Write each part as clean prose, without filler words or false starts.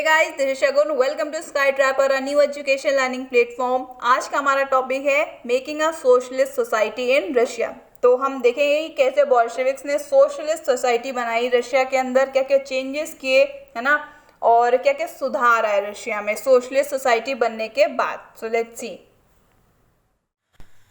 Guys, this is Shagun. Welcome to Sky Trapper, a new education learning platform. आज का हमारा topic है making a socialist society in Russia. तो हम देखेंगे कि कैसे बोल्शेविक्स ने सोशलिस्ट सोसाइटी बनाई रशिया के अंदर, क्या क्या चेंजेस किए, है ना, और क्या क्या सुधार आए रशिया में सोशलिस्ट सोसाइटी बनने के बाद। So let's see.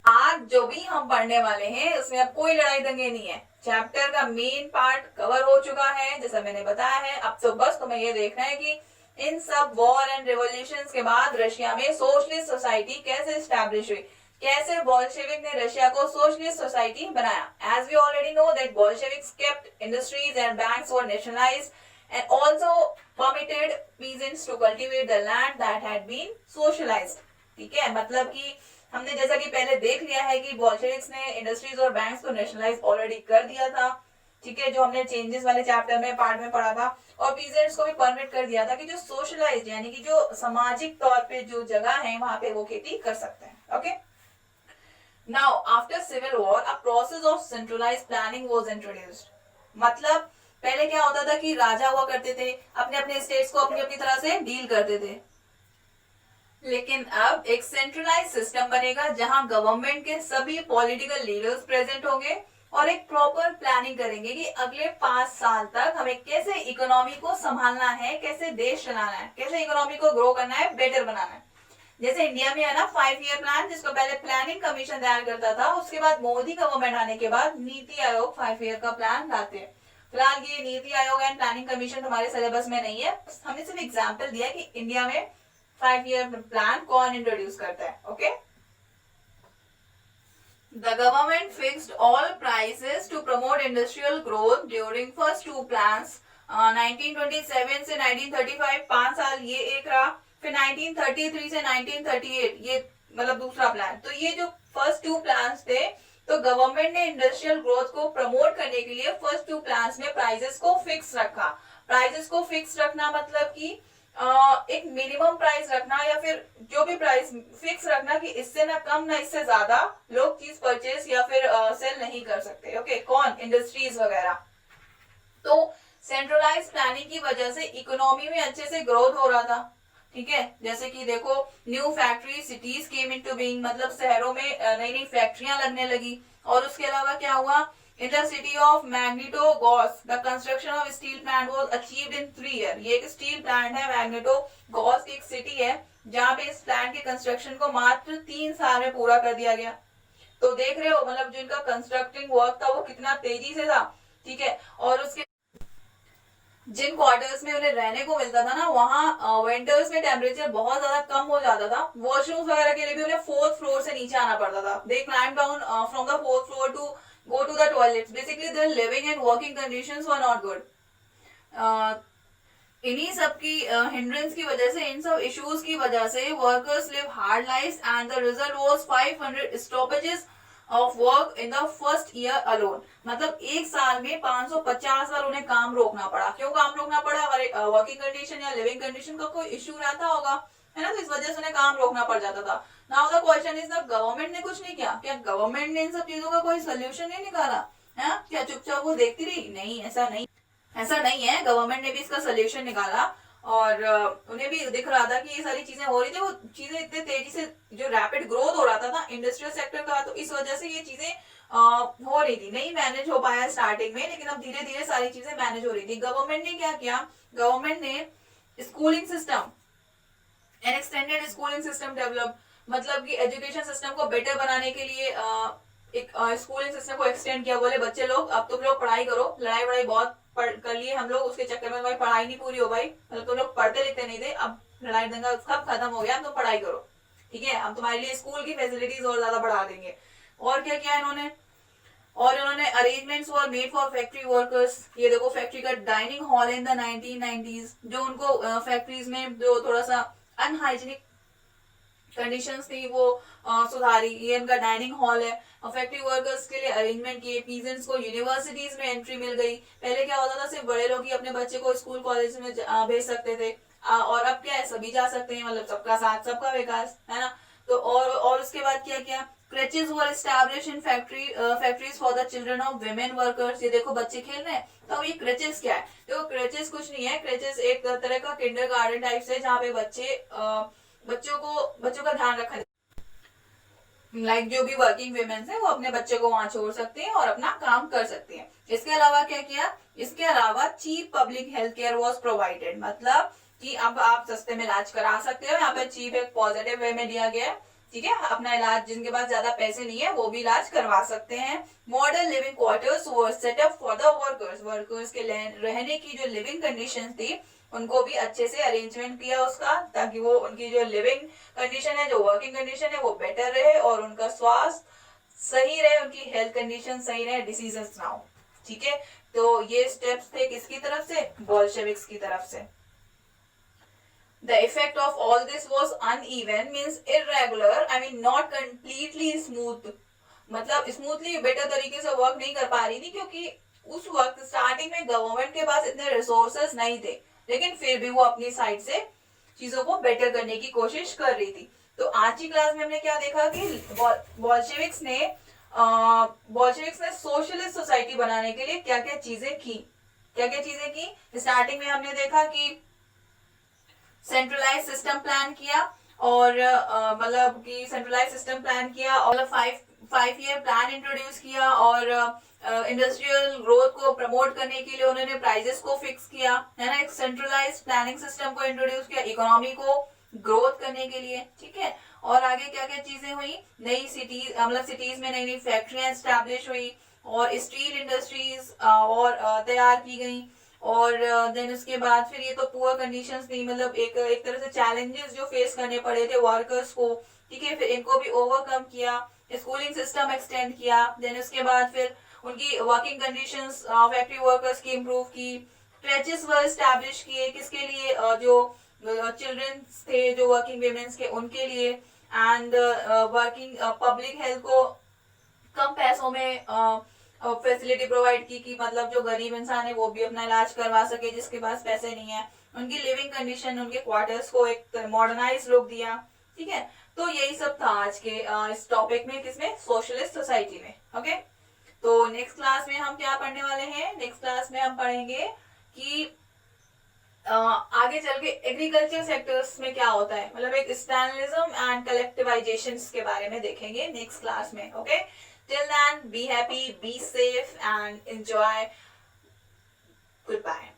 आज जो भी हम पढ़ने वाले हैं उसमें अब कोई लड़ाई दंगे नहीं है। चैप्टर का मेन पार्ट कवर हो चुका है जैसा मैंने बताया है। अब तो बस तुम्हें ये देखना है कि इन सब वॉर एंड रिवॉल्यूशंस के बाद रशिया में सोशलिस्ट सोसाइटी कैसे स्टैब्लिश हुई, कैसे बोल्शेविक ने रशिया को सोशलिस्ट सोसाइटी बनाया। As we already know that Bolsheviks kept industries and banks were nationalised and also permitted peasants to cultivate the land that had been socialized। ठीक है, मतलब कि हमने जैसा कि पहले देख लिया है कि बोल्शेविक्स ने इंडस्ट्रीज और बैंक्स को नेशनलाइज ऑलरेडी कर दिया था। ठीक है, जो हमने चेंजेस वाले चैप्टर में पार्ट में पढ़ा था। और पीजेंट्स को भी परमिट कर दिया था कि जो सोशलाइज यानी कि जो सामाजिक तौर पे जो जगह है वहां पे वो खेती कर सकते हैं। Okay, now after civil war a process of centralised planning was introduced. मतलब पहले क्या होता था कि राजा हुआ करते थे, अपने अपने स्टेट्स को अपनी अपनी तरह से डील करते थे, लेकिन अब एक सेंट्रलाइज सिस्टम बनेगा जहां गवर्नमेंट के सभी पॉलिटिकल लीडर्स प्रेजेंट होंगे और एक प्रॉपर प्लानिंग करेंगे कि अगले 5 साल तक हमें कैसे इकोनॉमी को संभालना है, कैसे देश चलाना है, कैसे इकोनॉमी को ग्रो करना है, बेटर बनाना है। जैसे इंडिया में है ना 5 ईयर प्लान, जिसको पहले प्लानिंग कमीशन तैयार करता था, उसके बाद मोदी गवर्नमेंट आने के बाद नीति आयोग 5 ईयर का प्लान लाते हैं। फिलहाल ये NITI Aayog and planning commission तुम्हारे सिलेबस में नहीं है, हमने सिर्फ एग्जाम्पल दिया कि इंडिया में 5 ईयर प्लान कौन इंट्रोड्यूस करता है। Okay, the government fixed all prices to promote industrial growth during first 2 plans 1927 से 1935, 5 साल ये एक रहा। फिर 1933 से 1938 ये मतलब दूसरा प्लान। तो ये जो फर्स्ट 2 प्लान्स थे, तो गवर्नमेंट ने इंडस्ट्रियल ग्रोथ को प्रमोट करने के लिए फर्स्ट 2 प्लान्स में प्राइसेस को फिक्स रखा। प्राइसेस को फिक्स रखना मतलब कि एक मिनिमम प्राइस रखना या फिर जो भी प्राइस फिक्स रखना कि इससे ना कम ना इससे ज्यादा लोग चीज परचेज या फिर सेल नहीं कर सकते। ओके, कौन? इंडस्ट्रीज वगैरह। तो सेंट्रलाइज प्लानिंग की वजह से इकोनॉमी में अच्छे से ग्रोथ हो रहा था। ठीक है, जैसे कि देखो new factory cities came into being, मतलब शहरों में नई नई फैक्ट्रियां लगने लगी। और उसके अलावा क्या हुआ, in the city of Magnitogorsk, the construction of steel plant was achieved in 3 years। ये एक स्टील प्लांट है, मैग्नेटोगॉर्स्क एक सिटी है जहां पे इस प्लांट के कंस्ट्रक्शन को मात्र 3 साल में पूरा कर दिया गया। तो देख रहे हो मतलब जो इनका कंस्ट्रक्टिंग वर्क था वो कितना तेजी से था। ठीक है, और उसके जिन क्वार्टर्स में उन्हें रहने को मिलता था ना, वहां विंटर्स में टेम्परेचर बहुत ज्यादा कम हो जाता था। वॉशरूम्स वगैरह के लिए भी उन्हें 4th फ्लोर से नीचे आना पड़ता था। They climb down from the 4th floor to go to the toilets। basically their living and working conditions were not good। इन्हीं सब की हिंड्रेंस की वजह से, इन सब इश्यूज की वजह से workers live hard lives and the result was 500 stoppages of work in the first year alone. मतलब एक साल में 550 बार उन्हें काम रोकना पड़ा। क्यों काम रोकना पड़ा? अगर वर्किंग कंडीशन या लिविंग कंडीशन का कोई इश्यू रहता होगा, है ना, तो इस वजह से उन्हें काम रोकना पड़ जाता था। Now the question is, the government ने कुछ नहीं किया क्या? गवर्नमेंट ने इन सब चीजों का कोई सोल्यूशन नहीं निकाला है क्या? चुपचाप वो देखती रही? नहीं, ऐसा नहीं है। गवर्नमेंट ने भी इसका सोल्यूशन निकाला और उन्हें भी दिख रहा था कि ये सारी चीजें हो रही थी। वो चीजें इतने तेजी से जो रैपिड ग्रोथ हो रहा था ना इंडस्ट्रियल सेक्टर का, तो इस वजह से ये चीजें हो रही थी। नहीं मैनेज हो पाया स्टार्टिंग में, लेकिन अब धीरे धीरे सारी चीजें मैनेज हो रही थी। गवर्नमेंट ने क्या किया? गवर्नमेंट ने schooling system N extended schooling system develop, मतलब कि एजुकेशन सिस्टम को बेटर बनाने के लिए एक स्कूलिंग सिस्टम को एक्सटेंड किया। बोले बच्चे लोग अब तुम लोग पढ़ाई करो, लड़ाई वड़ाई बहुत कर लिए हम लोग, उसके चक्कर में भाई पढ़ाई नहीं पूरी हो भाई, मतलब तुम लोग पढ़ते लिखते नहीं थे, अब लड़ाई दंगा सब खत्म हो गया, तुम पढ़ाई करो। ठीक है, हम तुम्हारे लिए स्कूल की फैसिलिटीज और ज्यादा बढ़ा देंगे। और क्या किया इन्होंने? और इन्होंने arrangements were made for factory workers. ये देखो फैक्ट्री का dining hall in the 1990s, जो उनको फैक्ट्रीज में जो थोड़ा सा अनहाइजीनिक कंडीशंस थी वो सुधारी। ये इनका डाइनिंग हॉल है। और फैक्ट्री वर्कर्स के लिए अरेंजमेंट किए। पीजेंट्स को यूनिवर्सिटीज में एंट्री मिल गई। पहले क्या होता था, सिर्फ बड़े लोग ही अपने बच्चे को स्कूल कॉलेज में भेज सकते थे, और अब क्या है, सभी जा सकते हैं। मतलब सबका साथ सबका विकास, है ना। तो और उसके बाद क्या किया, crutches were establish in factories for the children of women workers. ये देखो बच्चे खेल रहे हैं, तो ये क्रचेस क्या है, देखो क्रचेस कुछ नहीं है, क्रचेस एक तरह का किंडरगार्टन टाइप से जहाँ पे बच्चों का ध्यान रखा, लाइक जो भी वर्किंग वीमेन है वो अपने बच्चे को वहां छोड़ सकते हैं और अपना काम कर सकते हैं। इसके अलावा क्या किया, इसके अलावा cheap public health care was provided, मतलब कि अब आप सस्ते में इलाज करा सकते हो। यहाँ पे चीप एक पॉजिटिव वे में दिया गया है, ठीक है, अपना इलाज जिनके पास ज्यादा पैसे नहीं है वो भी इलाज करवा सकते हैं। Modern living quarters were set up for the workers के रहने की जो लिविंग कंडीशन थी उनको भी अच्छे से अरेंजमेंट किया उसका, ताकि वो उनकी जो लिविंग कंडीशन है, जो वर्किंग कंडीशन है वो बेटर रहे और उनका स्वास्थ्य सही रहे, उनकी हेल्थ कंडीशन सही रहे, डिसीजेस ना हो, ठीक है। तो ये स्टेप्स थे किसकी तरफ से, बोल्शेविक्स की तरफ से। The effect of all this was uneven, means irregular, I mean not completely smooth, मतलब स्मूथली बेटर तरीके से वर्क नहीं कर पा रही थी, क्योंकि उस वक्त स्टार्टिंग में गवर्नमेंट के पास इतने रिसोर्सेस नहीं थे, लेकिन फिर भी वो अपनी साइड से चीजों को बेटर करने की कोशिश कर रही थी। तो आज की क्लास में हमने क्या देखा कि बोल्शेविक्स ने सोशलिस्ट सोसाइटी बनाने के लिए क्या क्या चीजें की। स्टार्टिंग में हमने देखा कि सेंट्रलाइज सिस्टम प्लान किया, और मतलब कि सेंट्रलाइज सिस्टम प्लान किया और 5 ईयर प्लान इंट्रोड्यूस किया, और इंडस्ट्रियल ग्रोथ को प्रमोट करने के लिए उन्होंने प्राइजेस को फिक्स किया, है ना। एक सेंट्रलाइज प्लानिंग सिस्टम को इंट्रोड्यूस किया इकोनॉमी को ग्रोथ करने के लिए, ठीक है। और आगे क्या क्या चीजें हुई, नई सिटीज, मतलब सिटीज में नई नई फैक्ट्रियां एस्टैब्लिश हुई, और स्टील इंडस्ट्रीज और तैयार की गई, और देन उसके बाद फिर ये तो पुअर कंडीशंस थी, मतलब एक तरह से चैलेंजेस जो फेस करने पड़े थे वर्कर्स को, ठीक है, फिर इनको भी ओवरकम किया, स्कूलिंग सिस्टम एक्सटेंड किया, देन उसके बाद फिर उनकी वर्किंग कंडीशंस फैक्ट्री वर्कर्स की इम्प्रूव की, क्रचेस वर एस्टैब्लिश किए, किसके लिए, जो चिल्ड्रंस थे, जो वर्किंग वीमेन्स के, उनके लिए, एंड वर्किंग पब्लिक हेल्थ को कम पैसों में फैसिलिटी प्रोवाइड की, कि मतलब जो गरीब इंसान है वो भी अपना इलाज करवा सके जिसके पास पैसे नहीं है, उनकी लिविंग कंडीशन, उनके क्वार्टर्स को एक मॉडर्नाइज लुक दिया, ठीक है। तो यही सब था आज के इस टॉपिक में, किसमें, सोशलिस्ट सोसाइटी में, ओके। तो नेक्स्ट क्लास में हम क्या पढ़ने वाले हैं, नेक्स्ट क्लास में हम पढ़ेंगे कि आगे चल के एग्रीकल्चर सेक्टर्स में क्या होता है, मतलब एक स्टैलिनिज्म एंड कलेक्टिवाइजेशन के बारे में देखेंगे नेक्स्ट क्लास में, okay. Till then, be happy, be safe, and enjoy. Goodbye.